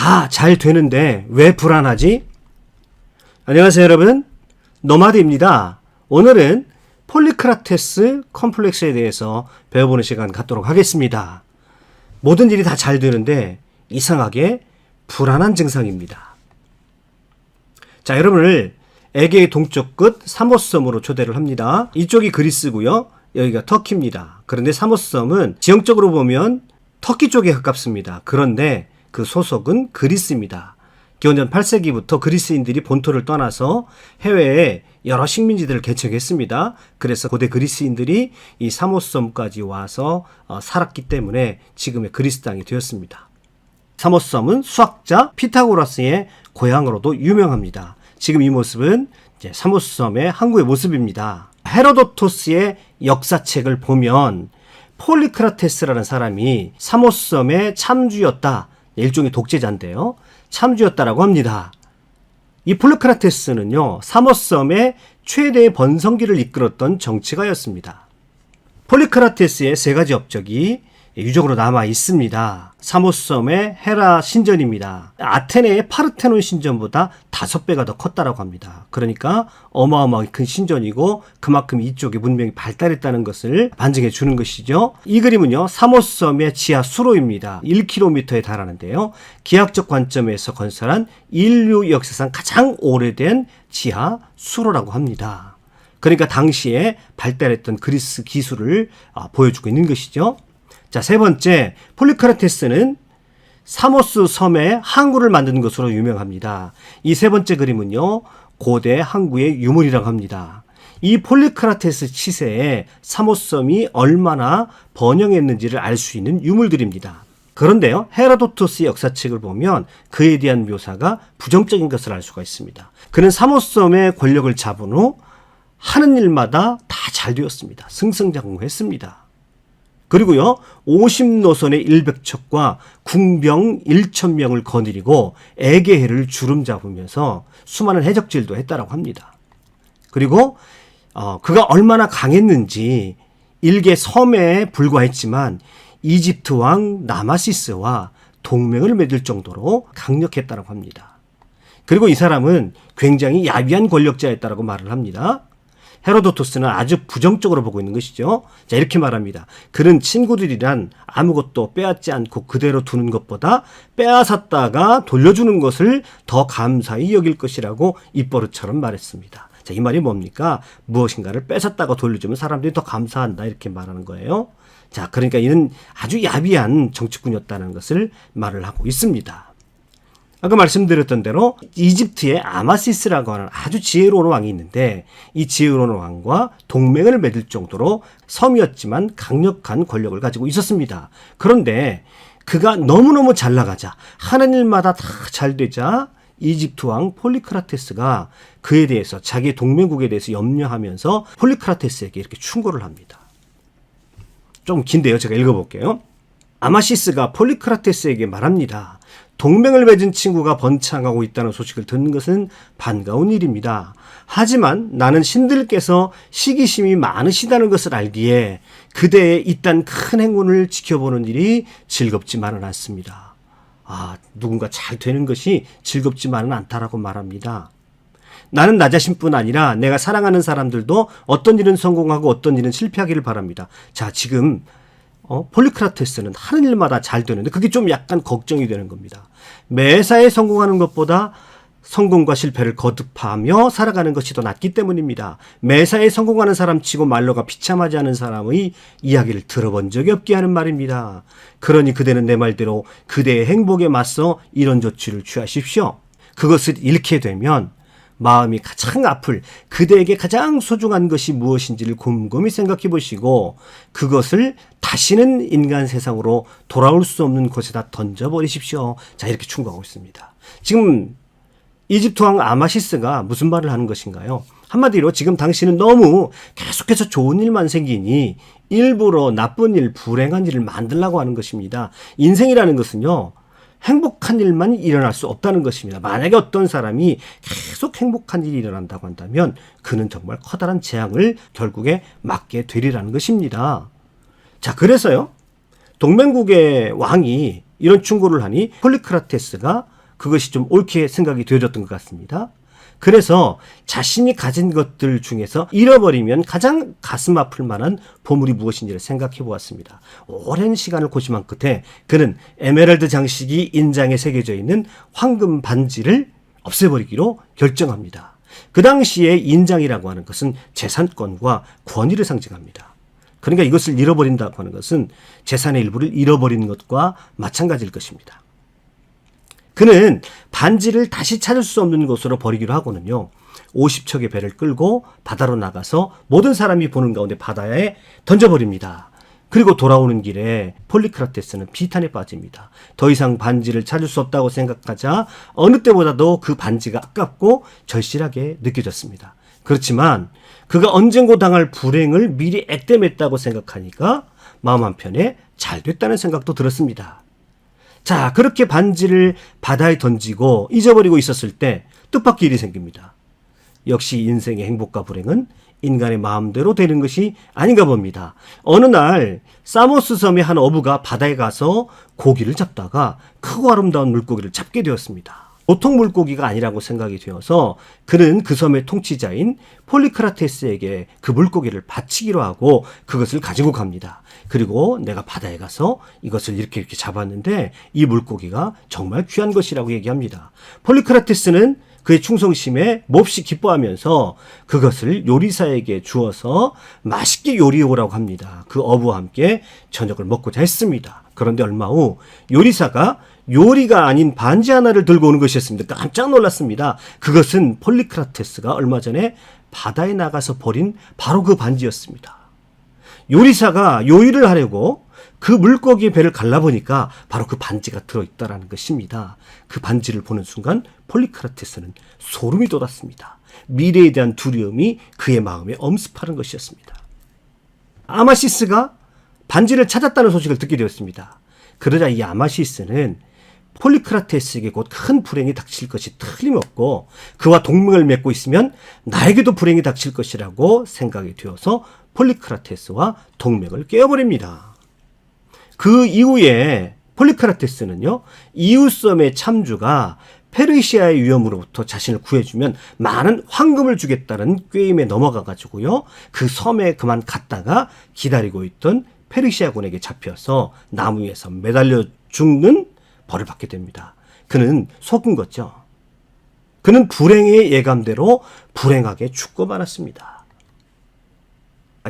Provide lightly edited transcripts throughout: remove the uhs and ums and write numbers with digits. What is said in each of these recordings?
다 잘 되는데 왜 불안하지? 안녕하세요 여러분, 노마드입니다. 오늘은 폴리크라테스 컴플렉스에 대해서 배워보는 시간 갖도록 하겠습니다. 모든 일이 다 잘 되는데 이상하게 불안한 증상입니다. 자, 여러분을 에게의 동쪽 끝 사모섬으로 초대를 합니다. 이쪽이 그리스고요, 여기가 터키입니다. 그런데 사모섬은 지형적으로 보면 터키 쪽에 가깝습니다. 그런데 그 소속은 그리스입니다. 기원전 8세기부터 그리스인들이 본토를 떠나서 해외에 여러 식민지들을 개척했습니다. 그래서 고대 그리스인들이 이 사모섬까지 와서 살았기 때문에 지금의 그리스 땅이 되었습니다. 사모섬은 수학자 피타고라스의 고향으로도 유명합니다. 지금 이 모습은 이제 사모섬의 항구의 모습입니다. 헤로도토스의 역사책을 보면 폴리크라테스라는 사람이 사모섬의 참주였다, 일종의 독재자인데요, 참주였다라고 합니다. 이 폴리크라테스는요, 사모섬의 최대의 번성기를 이끌었던 정치가였습니다. 폴리크라테스의 세 가지 업적이 유적으로 남아 있습니다. 사모섬의 헤라 신전입니다. 아테네의 파르테논 신전보다 5배가 더 컸다라고 합니다. 그러니까 어마어마하게 큰 신전이고 그만큼 이쪽의 문명이 발달했다는 것을 반증해 주는 것이죠. 이 그림은요, 사모섬의 지하 수로입니다. 1km에 달하는데요, 기하학적 관점에서 건설한 인류 역사상 가장 오래된 지하 수로라고 합니다. 그러니까 당시에 발달했던 그리스 기술을 보여주고 있는 것이죠. 자, 세 번째, 폴리크라테스는 사모스 섬에 항구를 만든 것으로 유명합니다. 이 세 번째 그림은요, 고대 항구의 유물이라고 합니다. 이 폴리크라테스 치세에 사모섬이 얼마나 번영했는지를 알 수 있는 유물들입니다. 그런데요, 헤로도토스의 역사책을 보면 그에 대한 묘사가 부정적인 것을 알 수가 있습니다. 그는 사모섬의 권력을 잡은 후 하는 일마다 다 잘 되었습니다. 승승장구했습니다. 그리고요, 50노선의 100척과 궁병 1000명을 거느리고 에게해를 주름 잡으면서 수많은 해적질도 했다라고 합니다. 그리고 그가 얼마나 강했는지 일개 섬에 불과했지만 이집트 왕 나마시스와 동맹을 맺을 정도로 강력했다라고 합니다. 그리고 이 사람은 굉장히 야비한 권력자였다라고 말을 합니다. 헤로도토스는 아주 부정적으로 보고 있는 것이죠. 자, 이렇게 말합니다. 그는 친구들이란 아무것도 빼앗지 않고 그대로 두는 것보다 빼앗았다가 돌려주는 것을 더 감사히 여길 것이라고 입버릇처럼 말했습니다. 자, 이 말이 뭡니까? 무엇인가를 뺏었다가 돌려주면 사람들이 더 감사한다, 이렇게 말하는 거예요. 자, 그러니까 이는 아주 야비한 정치꾼이었다는 것을 말을 하고 있습니다. 아까 말씀드렸던 대로 이집트에 아마시스라고 하는 아주 지혜로운 왕이 있는데, 이 지혜로운 왕과 동맹을 맺을 정도로 섬이었지만 강력한 권력을 가지고 있었습니다. 그런데 그가 너무너무 잘 나가자, 하는 일마다 다 잘 되자 이집트 왕 폴리크라테스가 그에 대해서, 자기 동맹국에 대해서 염려하면서 폴리크라테스에게 이렇게 충고를 합니다. 좀 긴데요, 제가 읽어볼게요. 아마시스가 폴리크라테스에게 말합니다. 동맹을 맺은 친구가 번창하고 있다는 소식을 듣는 것은 반가운 일입니다. 하지만 나는 신들께서 시기심이 많으시다는 것을 알기에 그대의 이딴 큰 행운을 지켜보는 일이 즐겁지만은 않습니다. 누군가 잘 되는 것이 즐겁지만은 않다라고 말합니다. 나는 나 자신뿐 아니라 내가 사랑하는 사람들도 어떤 일은 성공하고 어떤 일은 실패하기를 바랍니다. 자, 지금 폴리크라테스는 하는 일마다 잘 되는데 그게 좀 약간 걱정이 되는 겁니다. 매사에 성공하는 것보다 성공과 실패를 거듭하며 살아가는 것이 더 낫기 때문입니다. 매사에 성공하는 사람 치고 말로가 비참하지 않은 사람의 이야기를 들어본 적이 없게 하는 말입니다. 그러니 그대는 내 말대로 그대의 행복에 맞서 이런 조치를 취하십시오. 그것을 잃게 되면 마음이 가장 아플, 그대에게 가장 소중한 것이 무엇인지를 곰곰이 생각해 보시고 그것을 다시는 인간 세상으로 돌아올 수 없는 곳에다 던져버리십시오. 자, 이렇게 충고하고 있습니다. 지금 이집트 왕 아마시스가 무슨 말을 하는 것인가요? 한마디로 지금 당신은 너무 계속해서 좋은 일만 생기니 일부러 나쁜 일, 불행한 일을 만들려고 하는 것입니다. 인생이라는 것은요, 행복한 일만 일어날 수 없다는 것입니다. 만약에 어떤 사람이 계속 행복한 일이 일어난다고 한다면 그는 정말 커다란 재앙을 결국에 맞게 되리라는 것입니다. 자, 그래서요, 동맹국의 왕이 이런 충고를 하니 폴리크라테스가 그것이 좀 옳게 생각이 되어졌던 것 같습니다. 그래서 자신이 가진 것들 중에서 잃어버리면 가장 가슴 아플 만한 보물이 무엇인지를 생각해 보았습니다. 오랜 시간을 고심한 끝에 그는 에메랄드 장식이 인장에 새겨져 있는 황금 반지를 없애버리기로 결정합니다. 그 당시에 인장이라고 하는 것은 재산권과 권위를 상징합니다. 그러니까 이것을 잃어버린다고 하는 것은 재산의 일부를 잃어버리는 것과 마찬가지일 것입니다. 그는 반지를 다시 찾을 수 없는 곳으로 버리기로 하고는요, 50척의 배를 끌고 바다로 나가서 모든 사람이 보는 가운데 바다에 던져버립니다. 그리고 돌아오는 길에 폴리크라테스는 비탄에 빠집니다. 더 이상 반지를 찾을 수 없다고 생각하자 어느 때보다도 그 반지가 아깝고 절실하게 느껴졌습니다. 그렇지만 그가 언젠고 당할 불행을 미리 액땜했다고 생각하니까 마음 한편에 잘 됐다는 생각도 들었습니다. 자, 그렇게 반지를 바다에 던지고 잊어버리고 있었을 때 뜻밖의 일이 생깁니다. 역시 인생의 행복과 불행은 인간의 마음대로 되는 것이 아닌가 봅니다. 어느 날 사모스 섬의 한 어부가 바다에 가서 고기를 잡다가 크고 아름다운 물고기를 잡게 되었습니다. 보통 물고기가 아니라고 생각이 되어서 그는 그 섬의 통치자인 폴리크라테스에게 그 물고기를 바치기로 하고 그것을 가지고 갑니다. 그리고 내가 바다에 가서 이것을 이렇게 잡았는데 이 물고기가 정말 귀한 것이라고 얘기합니다. 폴리크라테스는 그의 충성심에 몹시 기뻐하면서 그것을 요리사에게 주어서 맛있게 요리해오라고 합니다. 그 어부와 함께 저녁을 먹고자 했습니다. 그런데 얼마 후 요리사가 요리가 아닌 반지 하나를 들고 오는 것이었습니다. 깜짝 놀랐습니다. 그것은 폴리크라테스가 얼마 전에 바다에 나가서 버린 바로 그 반지였습니다. 요리사가 요리를 하려고 그 물고기 배를 갈라보니까 바로 그 반지가 들어있다라는 것입니다. 그 반지를 보는 순간 폴리크라테스는 소름이 돋았습니다. 미래에 대한 두려움이 그의 마음에 엄습하는 것이었습니다. 아마시스가 반지를 찾았다는 소식을 듣게 되었습니다. 그러자 이 아마시스는 폴리크라테스에게 곧 큰 불행이 닥칠 것이 틀림없고 그와 동맹을 맺고 있으면 나에게도 불행이 닥칠 것이라고 생각이 되어서 폴리크라테스와 동맹을 깨어버립니다. 그 이후에 폴리크라테스는요, 이웃섬의 참주가 페르시아의 위험으로부터 자신을 구해주면 많은 황금을 주겠다는 꾀임에 넘어가가지고요, 그 섬에 그만 갔다가 기다리고 있던 페르시아군에게 잡혀서 나무 위에서 매달려 죽는 벌을 받게 됩니다. 그는 속은 거죠. 그는 불행의 예감대로 불행하게 죽고 말았습니다.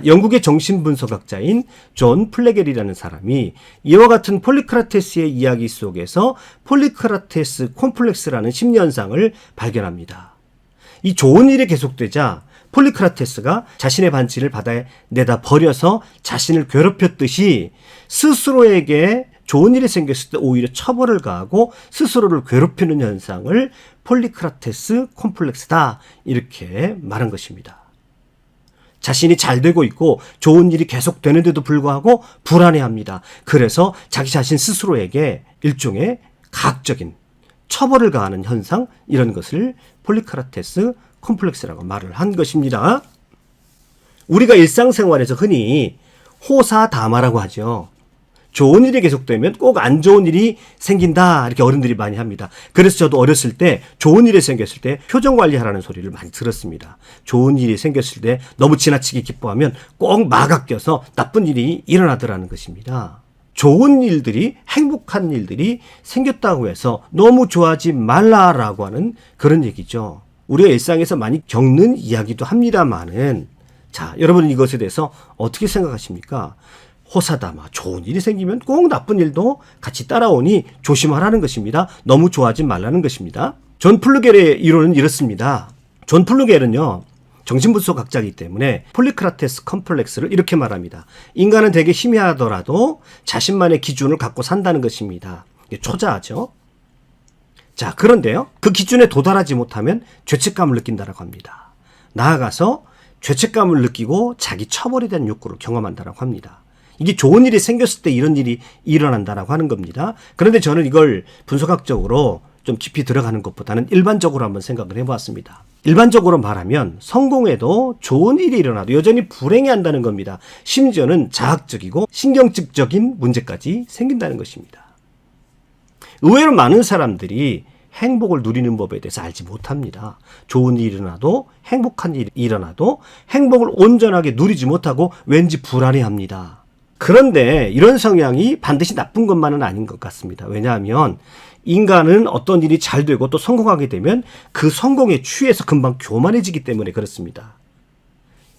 영국의 정신분석학자인 존 플래겔이라는 사람이 이와 같은 폴리크라테스의 이야기 속에서 폴리크라테스 콤플렉스라는 심리현상을 발견합니다. 이 좋은 일이 계속되자 폴리크라테스가 자신의 반지를 바다에 내다 버려서 자신을 괴롭혔듯이 스스로에게 좋은 일이 생겼을 때 오히려 처벌을 가하고 스스로를 괴롭히는 현상을 폴리크라테스 콤플렉스다, 이렇게 말한 것입니다. 자신이 잘 되고 있고 좋은 일이 계속되는데도 불구하고 불안해합니다. 그래서 자기 자신 스스로에게 일종의 가학적인 처벌을 가하는 현상, 이런 것을 폴리크라테스 콤플렉스라고 말을 한 것입니다. 우리가 일상생활에서 흔히 호사다마라고 하죠. 좋은 일이 계속되면 꼭 안 좋은 일이 생긴다, 이렇게 어른들이 많이 합니다. 그래서 저도 어렸을 때 좋은 일이 생겼을 때 표정 관리하라는 소리를 많이 들었습니다. 좋은 일이 생겼을 때 너무 지나치게 기뻐하면 꼭 막아 껴서 나쁜 일이 일어나더라는 것입니다. 좋은 일들이, 행복한 일들이 생겼다고 해서 너무 좋아하지 말라라고 하는 그런 얘기죠. 우리가 일상에서 많이 겪는 이야기도 합니다만은, 자, 여러분은 이것에 대해서 어떻게 생각하십니까? 호사다마, 좋은 일이 생기면 꼭 나쁜 일도 같이 따라오니 조심하라는 것입니다. 너무 좋아하지 말라는 것입니다. 존 플루겔의 이론은 이렇습니다. 존 플루겔은요, 정신분석학자이기 때문에 폴리크라테스 컴플렉스를 이렇게 말합니다. 인간은 되게 희미하더라도 자신만의 기준을 갖고 산다는 것입니다. 이게 초자하죠. 자, 그런데요, 그 기준에 도달하지 못하면 죄책감을 느낀다라고 합니다. 나아가서 죄책감을 느끼고 자기 처벌에 대한 욕구를 경험한다라고 합니다. 이게 좋은 일이 생겼을 때 이런 일이 일어난다라고 하는 겁니다. 그런데 저는 이걸 분석학적으로 좀 깊이 들어가는 것보다는 일반적으로 한번 생각을 해보았습니다. 일반적으로 말하면 성공해도 좋은 일이 일어나도 여전히 불행해한다는 겁니다. 심지어는 자학적이고 신경증적인 문제까지 생긴다는 것입니다. 의외로 많은 사람들이 행복을 누리는 법에 대해서 알지 못합니다. 좋은 일이 일어나도 행복한 일이 일어나도 행복을 온전하게 누리지 못하고 왠지 불안해합니다. 그런데 이런 성향이 반드시 나쁜 것만은 아닌 것 같습니다. 왜냐하면 인간은 어떤 일이 잘 되고 또 성공하게 되면 그 성공에 취해서 금방 교만해지기 때문에 그렇습니다.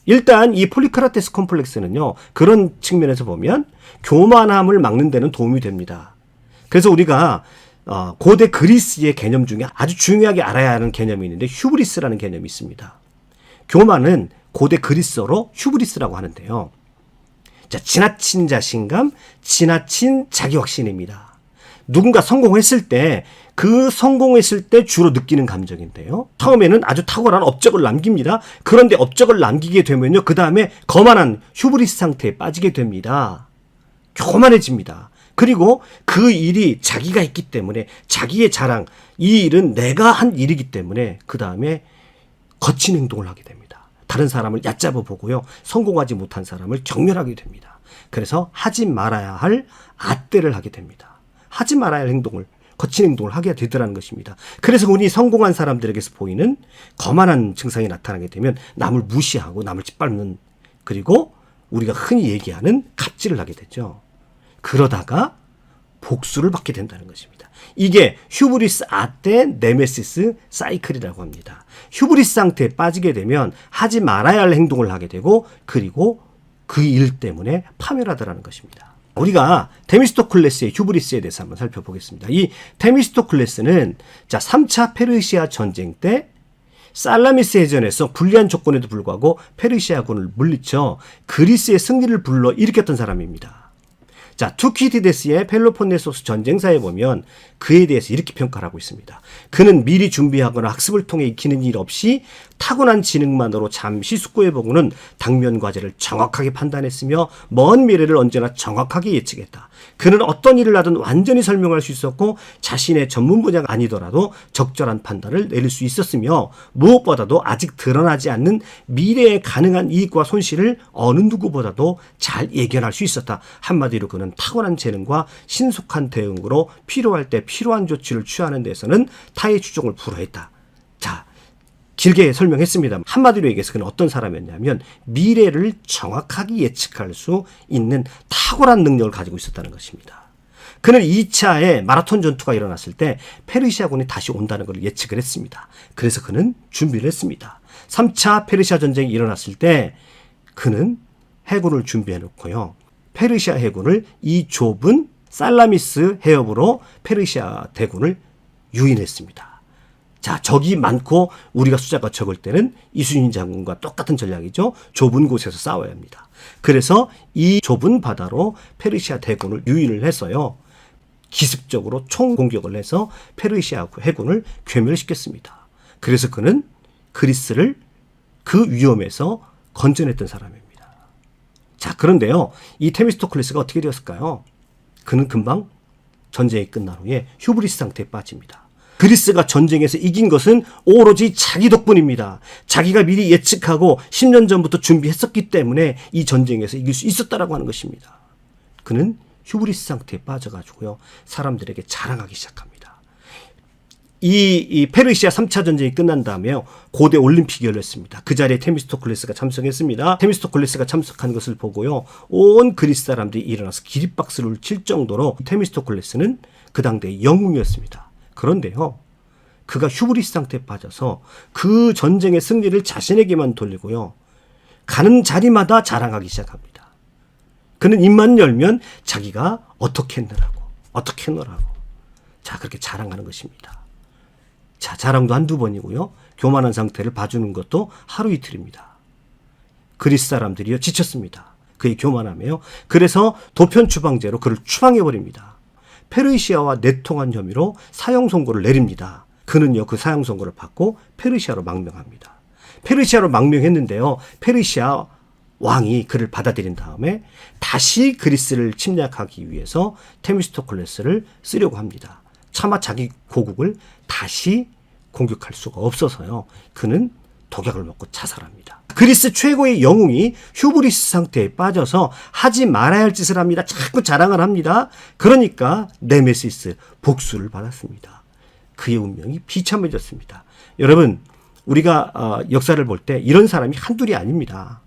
일단 이 폴리크라테스 콤플렉스는요, 그런 측면에서 보면 교만함을 막는 데는 도움이 됩니다. 그래서 우리가 고대 그리스의 개념 중에 아주 중요하게 알아야 하는 개념이 있는데 휴브리스라는 개념이 있습니다. 교만은 고대 그리스어로 휴브리스라고 하는데요. 자, 지나친 자신감, 지나친 자기 확신입니다. 누군가 성공했을 때 그 성공했을 때 주로 느끼는 감정인데요. 처음에는 아주 탁월한 업적을 남깁니다. 그런데 업적을 남기게 되면요, 그 다음에 거만한 휴브리스 상태에 빠지게 됩니다. 교만해집니다. 그리고 그 일이 자기가 했기 때문에 자기의 자랑, 이 일은 내가 한 일이기 때문에 그 다음에 거친 행동을 하게 됩니다. 다른 사람을 얕잡아 보고요, 성공하지 못한 사람을 경멸하게 됩니다. 그래서 하지 말아야 할 앗대를 하게 됩니다. 하지 말아야 할 행동을, 거친 행동을 하게 되더라는 것입니다. 그래서 우리 성공한 사람들에게서 보이는 거만한 증상이 나타나게 되면 남을 무시하고 남을 짓밟는, 그리고 우리가 흔히 얘기하는 갑질을 하게 되죠. 그러다가 복수를 받게 된다는 것입니다. 이게 휴브리스 아떼 네메시스 사이클이라고 합니다. 휴브리스 상태에 빠지게 되면 하지 말아야 할 행동을 하게 되고, 그리고 그 일 때문에 파멸하더라는 것입니다. 우리가 테미스토클레스의 휴브리스에 대해서 한번 살펴보겠습니다. 이 테미스토클레스는 3차 페르시아 전쟁 때 살라미스 해전에서 불리한 조건에도 불구하고 페르시아군을 물리쳐 그리스의 승리를 불러 일으켰던 사람입니다. 자, 투키디데스의 펠로폰네소스 전쟁사에 보면 그에 대해서 이렇게 평가를 하고 있습니다. 그는 미리 준비하거나 학습을 통해 익히는 일 없이 타고난 지능만으로 잠시 숙고해보고는 당면 과제를 정확하게 판단했으며 먼 미래를 언제나 정확하게 예측했다. 그는 어떤 일을 하든 완전히 설명할 수 있었고 자신의 전문 분야가 아니더라도 적절한 판단을 내릴 수 있었으며 무엇보다도 아직 드러나지 않는 미래에 가능한 이익과 손실을 어느 누구보다도 잘 예견할 수 있었다. 한마디로 그는 타고난 재능과 신속한 대응으로 필요할 때 필요한 조치를 취하는 데서는 타의 추종을 불허했다. 자, 길게 설명했습니다. 한마디로 얘기해서 그는 어떤 사람이었냐면 미래를 정확하게 예측할 수 있는 탁월한 능력을 가지고 있었다는 것입니다. 그는 2차의 마라톤 전투가 일어났을 때 페르시아군이 다시 온다는 걸 예측을 했습니다. 그래서 그는 준비를 했습니다. 3차 페르시아 전쟁이 일어났을 때 그는 해군을 준비해 놓고요, 페르시아 해군을 이 좁은 살라미스 해협으로 페르시아 대군을 유인했습니다. 자, 적이 많고 우리가 숫자가 적을 때는 이순신 장군과 똑같은 전략이죠. 좁은 곳에서 싸워야 합니다. 그래서 이 좁은 바다로 페르시아 대군을 유인을 해서요, 기습적으로 총공격을 해서 페르시아 해군을 괴멸시켰습니다. 그래서 그는 그리스를 그 위험에서 건져냈던 사람입니다. 자, 그런데요, 이 테미스토클레스가 어떻게 되었을까요? 그는 금방 전쟁이 끝난 후에 휴브리스 상태에 빠집니다. 그리스가 전쟁에서 이긴 것은 오로지 자기 덕분입니다. 자기가 미리 예측하고 10년 전부터 준비했었기 때문에 이 전쟁에서 이길 수 있었다라고 하는 것입니다. 그는 휴브리스 상태에 빠져가지고요, 사람들에게 자랑하기 시작합니다. 이 페르시아 3차 전쟁이 끝난 다음에 고대 올림픽이 열렸습니다. 그 자리에 테미스토클레스가 참석했습니다. 테미스토클레스가 참석한 것을 보고요, 온 그리스 사람들이 일어나서 기립박수를 칠 정도로 테미스토클레스는 그 당대의 영웅이었습니다. 그런데요, 그가 휴브리스 상태에 빠져서 그 전쟁의 승리를 자신에게만 돌리고요, 가는 자리마다 자랑하기 시작합니다. 그는 입만 열면 자기가 어떻게 했느라고 자, 그렇게 자랑하는 것입니다. 자, 자랑도 한두 번이고요, 교만한 상태를 봐주는 것도 하루 이틀입니다. 그리스 사람들이요, 지쳤습니다. 그의 교만함에요. 그래서 도편 추방제로 그를 추방해버립니다. 페르시아와 내통한 혐의로 사형 선고를 내립니다. 그는요, 그 사형 선고를 받고 페르시아로 망명합니다. 페르시아로 망명했는데요, 페르시아 왕이 그를 받아들인 다음에 다시 그리스를 침략하기 위해서 테미스토클레스를 쓰려고 합니다. 차마 자기 고국을 다시 공격할 수가 없어서요, 그는 독약을 먹고 자살합니다. 그리스 최고의 영웅이 휴브리스 상태에 빠져서 하지 말아야 할 짓을 합니다. 자꾸 자랑을 합니다. 그러니까 네메시스, 복수를 받았습니다. 그의 운명이 비참해졌습니다. 여러분, 우리가 역사를 볼 때 이런 사람이 한둘이 아닙니다.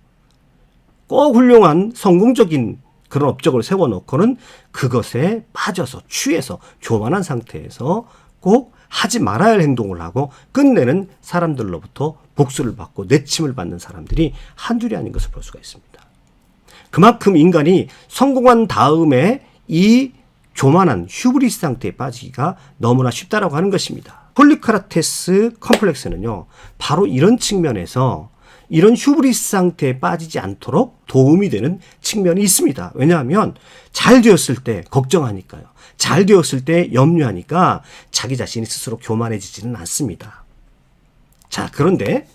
꼭 훌륭한 성공적인 그런 업적을 세워놓고는 그것에 빠져서 취해서 교만한 상태에서 꼭 하지 말아야 할 행동을 하고 끝내는 사람들로부터 복수를 받고 내침을 받는 사람들이 한둘이 아닌 것을 볼 수가 있습니다. 그만큼 인간이 성공한 다음에 이 교만한 휴브리스 상태에 빠지기가 너무나 쉽다라고 하는 것입니다. 폴리크라테스 컴플렉스는요, 바로 이런 측면에서 이런 휴브리스 상태에 빠지지 않도록 도움이 되는 측면이 있습니다. 왜냐하면 잘 되었을 때 걱정하니까요. 잘 되었을 때 염려하니까 자기 자신이 스스로 교만해지지는 않습니다. 자, 그런데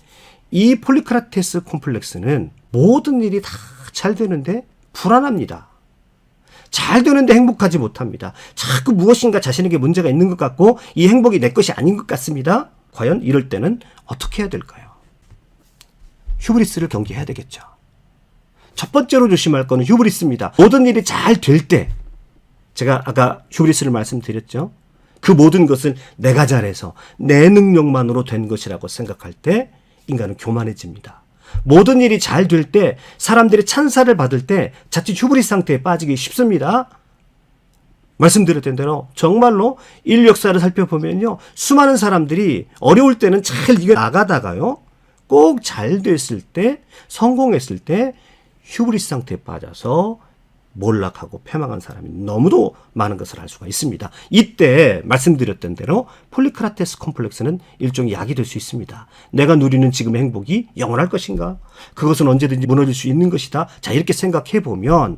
이 폴리크라테스 콤플렉스는 모든 일이 다 잘 되는데 불안합니다. 잘 되는데 행복하지 못합니다. 자꾸 무엇인가 자신에게 문제가 있는 것 같고 이 행복이 내 것이 아닌 것 같습니다. 과연 이럴 때는 어떻게 해야 될까요? 휴브리스를 경계해야 되겠죠. 첫 번째로 조심할 거는 휴브리스입니다. 모든 일이 잘 될 때, 제가 아까 휴브리스를 말씀드렸죠. 그 모든 것은 내가 잘해서 내 능력만으로 된 것이라고 생각할 때 인간은 교만해집니다. 모든 일이 잘 될 때, 사람들이 찬사를 받을 때 자칫 휴브리스 상태에 빠지기 쉽습니다. 말씀드렸던 대로 정말로 인류 역사를 살펴보면요, 수많은 사람들이 어려울 때는 잘 이겨나가다가요, 꼭 잘 됐을 때, 성공했을 때 휴브리스 상태에 빠져서 몰락하고 패망한 사람이 너무도 많은 것을 알 수가 있습니다. 이때 말씀드렸던 대로 폴리크라테스 콤플렉스는 일종의 약이 될 수 있습니다. 내가 누리는 지금의 행복이 영원할 것인가? 그것은 언제든지 무너질 수 있는 것이다. 자, 이렇게 생각해 보면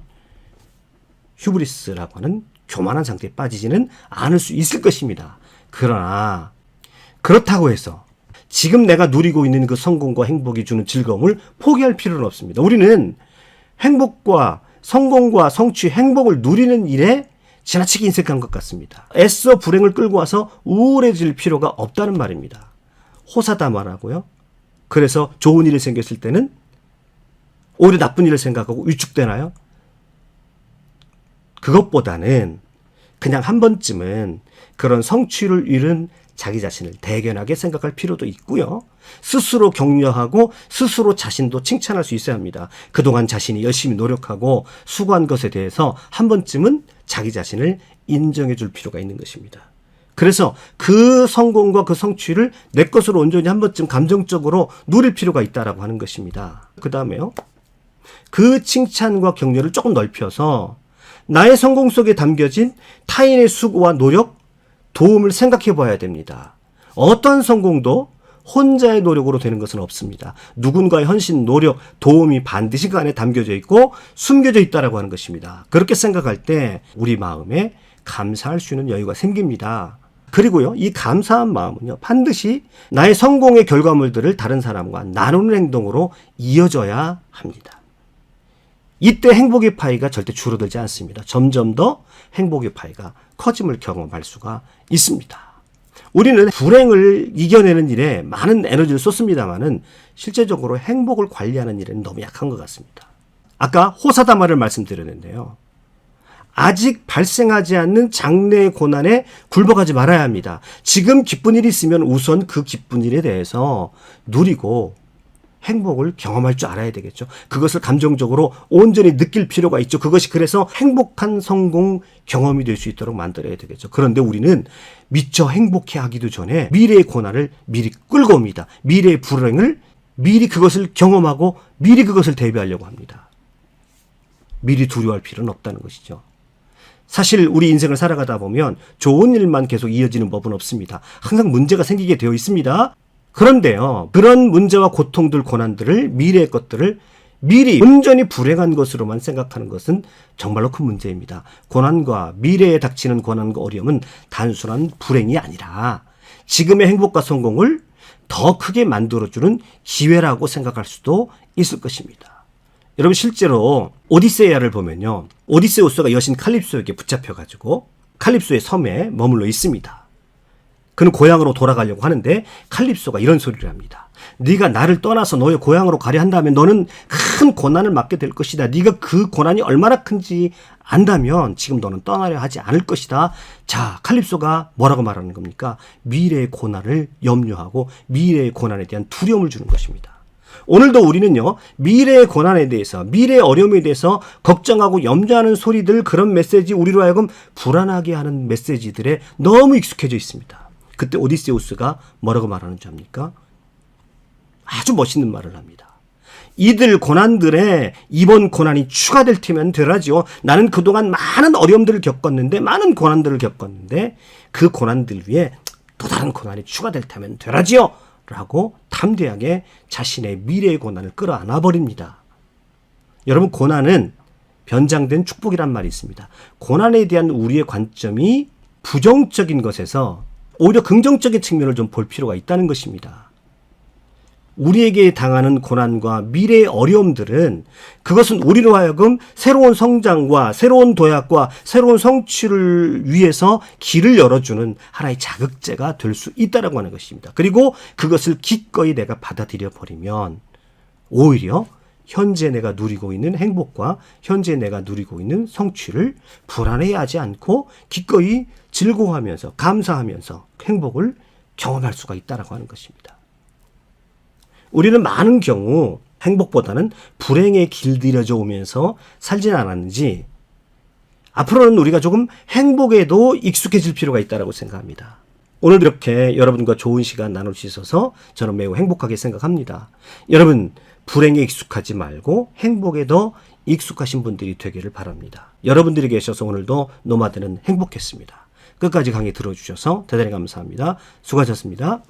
휴브리스라고 하는 교만한 상태에 빠지지는 않을 수 있을 것입니다. 그러나 그렇다고 해서 지금 내가 누리고 있는 그 성공과 행복이 주는 즐거움을 포기할 필요는 없습니다. 우리는 행복과 성공과 성취, 행복을 누리는 일에 지나치게 인색한 것 같습니다. 애써 불행을 끌고 와서 우울해질 필요가 없다는 말입니다. 호사다마라고요. 그래서 좋은 일이 생겼을 때는 오히려 나쁜 일을 생각하고 위축되나요? 그것보다는 그냥 한 번쯤은 그런 성취를 이룬 자기 자신을 대견하게 생각할 필요도 있고요. 스스로 격려하고 스스로 자신도 칭찬할 수 있어야 합니다. 그동안 자신이 열심히 노력하고 수고한 것에 대해서 한 번쯤은 자기 자신을 인정해 줄 필요가 있는 것입니다. 그래서 그 성공과 그 성취를 내 것으로 온전히 한 번쯤 감정적으로 누릴 필요가 있다라고 하는 것입니다. 그 다음에요, 그 칭찬과 격려를 조금 넓혀서 나의 성공 속에 담겨진 타인의 수고와 노력, 도움을 생각해 봐야 됩니다. 어떤 성공도 혼자의 노력으로 되는 것은 없습니다. 누군가의 헌신, 노력, 도움이 반드시 그 안에 담겨져 있고 숨겨져 있다라고 하는 것입니다. 그렇게 생각할 때 우리 마음에 감사할 수 있는 여유가 생깁니다. 그리고요, 이 감사한 마음은요, 반드시 나의 성공의 결과물들을 다른 사람과 나누는 행동으로 이어져야 합니다. 이때 행복의 파이가 절대 줄어들지 않습니다. 점점 더 행복의 파이가 커짐을 경험할 수가 있습니다. 우리는 불행을 이겨내는 일에 많은 에너지를 쏟습니다만은 실제적으로 행복을 관리하는 일에는 너무 약한 것 같습니다. 아까 호사다마를 말씀드렸는데요. 아직 발생하지 않는 장래의 고난에 굴복하지 말아야 합니다. 지금 기쁜 일이 있으면 우선 그 기쁜 일에 대해서 누리고 행복을 경험할 줄 알아야 되겠죠. 그것을 감정적으로 온전히 느낄 필요가 있죠. 그것이 그래서 행복한 성공 경험이 될 수 있도록 만들어야 되겠죠. 그런데 우리는 미처 행복해 하기도 전에 미래의 고난을 미리 끌고 옵니다. 미래의 불행을 미리 그것을 경험하고 미리 그것을 대비하려고 합니다. 미리 두려워할 필요는 없다는 것이죠. 사실 우리 인생을 살아가다 보면 좋은 일만 계속 이어지는 법은 없습니다. 항상 문제가 생기게 되어 있습니다. 그런데요, 그런 문제와 고통들, 고난들을, 미래의 것들을 미리 온전히 불행한 것으로만 생각하는 것은 정말로 큰 문제입니다. 고난과 미래에 닥치는 고난과 어려움은 단순한 불행이 아니라 지금의 행복과 성공을 더 크게 만들어주는 기회라고 생각할 수도 있을 것입니다. 여러분, 실제로 오디세이아를 보면요, 오디세우스가 여신 칼립소에게 붙잡혀가지고 칼립소의 섬에 머물러 있습니다. 그는 고향으로 돌아가려고 하는데 칼립소가 이런 소리를 합니다. 네가 나를 떠나서 너의 고향으로 가려 한다면 너는 큰 고난을 맞게 될 것이다. 네가 그 고난이 얼마나 큰지 안다면 지금 너는 떠나려 하지 않을 것이다. 자, 칼립소가 뭐라고 말하는 겁니까? 미래의 고난을 염려하고 미래의 고난에 대한 두려움을 주는 것입니다. 오늘도 우리는요, 미래의 고난에 대해서, 미래의 어려움에 대해서 걱정하고 염려하는 소리들, 그런 메시지, 우리로 하여금 불안하게 하는 메시지들에 너무 익숙해져 있습니다. 그때 오디세우스가 뭐라고 말하는 줄 압니까? 아주 멋있는 말을 합니다. 이들 고난들에 이번 고난이 추가될 테면 되라지요. 나는 그동안 많은 어려움들을 겪었는데, 많은 고난들을 겪었는데 그 고난들 위에 또 다른 고난이 추가될 테면 되라지요. 라고 담대하게 자신의 미래의 고난을 끌어안아 버립니다. 여러분, 고난은 변장된 축복이란 말이 있습니다. 고난에 대한 우리의 관점이 부정적인 것에서 오히려 긍정적인 측면을 좀 볼 필요가 있다는 것입니다. 우리에게 당하는 고난과 미래의 어려움들은, 그것은 우리로 하여금 새로운 성장과 새로운 도약과 새로운 성취를 위해서 길을 열어주는 하나의 자극제가 될 수 있다라고 하는 것입니다. 그리고 그것을 기꺼이 내가 받아들여 버리면 오히려 현재 내가 누리고 있는 행복과 현재 내가 누리고 있는 성취를 불안해하지 않고 기꺼이 즐거워하면서 감사하면서 행복을 경험할 수가 있다라고 하는 것입니다. 우리는 많은 경우 행복보다는 불행에 길들여져 오면서 살진 않았는지, 앞으로는 우리가 조금 행복에도 익숙해질 필요가 있다고 생각합니다. 오늘 이렇게 여러분과 좋은 시간 나눌 수 있어서 저는 매우 행복하게 생각합니다. 여러분, 불행에 익숙하지 말고 행복에 더 익숙하신 분들이 되기를 바랍니다. 여러분들이 계셔서 오늘도 노마드는 행복했습니다. 끝까지 강의 들어주셔서 대단히 감사합니다. 수고하셨습니다.